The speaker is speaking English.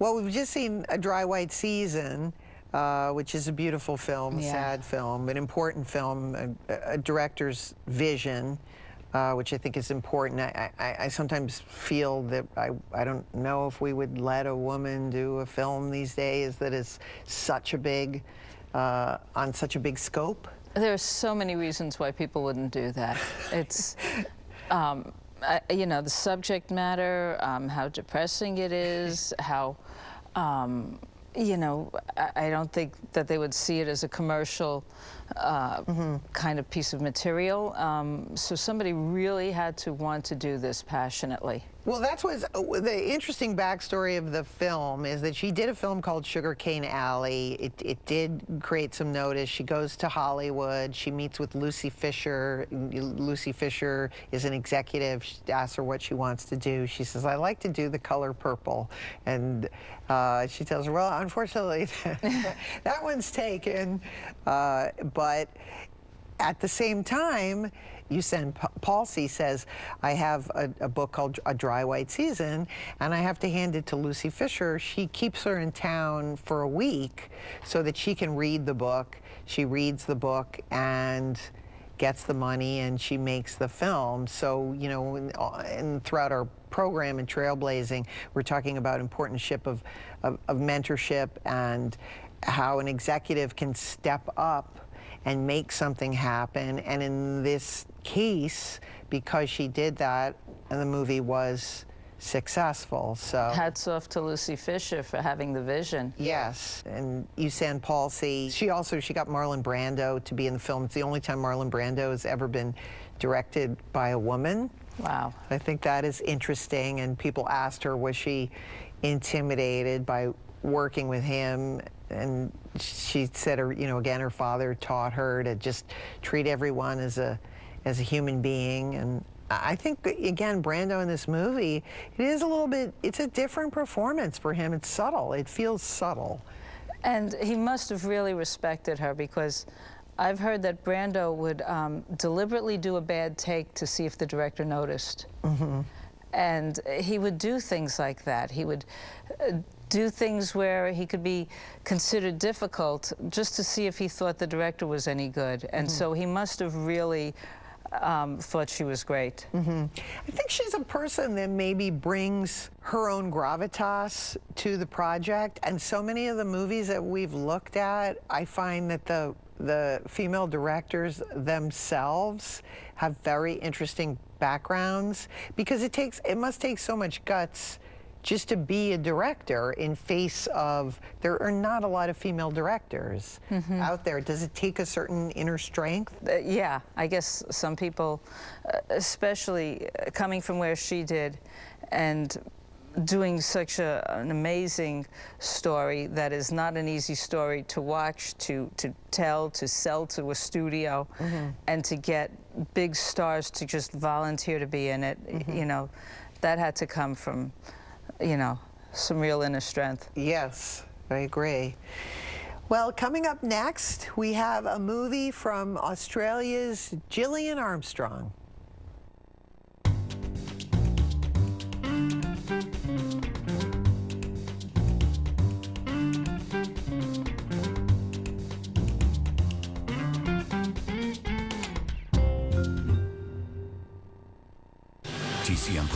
Well, we've just seen A Dry White Season, which is a beautiful film, a sad film, an important film, a director's vision, which I think is important. I sometimes feel that I don't know if we would let a woman do a film these days that is such a big, on such a big scope. There are so many reasons why people wouldn't do that. It's, you know, the subject matter, how depressing it is, how, you know, I don't think that they would see it as a commercial kind of piece of material. So somebody really had to want to do this passionately. Well, that's what's the interesting backstory of the film is that she did a film called Sugarcane Alley. It did create some notice. She goes to Hollywood. She meets with Lucy Fisher. Lucy Fisher is an executive. She asks her what she wants to do. She says, "I like to do The Color Purple." And she tells her, "Well, unfortunately, that one's taken." But at the same time, Usain Palsy says, "I have a book called A Dry White Season, and I have to hand it to Lucy Fisher. She keeps her in town for a week so that she can read the book. She reads the book and gets the money, and she makes the film." So, you know, and throughout our program in Trailblazing, we're talking about importance of mentorship and how an executive can step up and make something happen. And in this case, because she did that, and the movie was successful. So hats off to Lucy Fisher for having the vision. Yes, and Usain Palsy. She got Marlon Brando to be in the film. It's the only time Marlon Brando has ever been directed by a woman. Wow. I think that is interesting. And people asked her, was she intimidated by working with him? And she said, you know, again, her father taught her to just treat everyone as a human being. And I think, again, Brando in this movie, it is a little bit, it's a different performance for him. It's subtle. It feels subtle. And he must have really respected her, because I've heard that Brando would deliberately do a bad take to see if the director noticed. Mm-hmm. And he would do things like that. He would do things where he could be considered difficult just to see if he thought the director was any good. And so he must have really thought she was great. I think she's a person that maybe brings her own gravitas to the project. And so many of the movies that we've looked at, I find that the female directors themselves have very interesting backgrounds, because it must take so much guts just to be a director in face of, there are not a lot of female directors out there. Does it take a certain inner strength? Yeah, I guess some people, especially coming from where she did and doing such an amazing story that is not an easy story to watch, to tell, to sell to a studio, and to get big stars to just volunteer to be in it, you know, that had to come from, you know, some real inner strength. Yes, I agree. Well, coming up next, we have a movie from Australia's Gillian Armstrong. TCM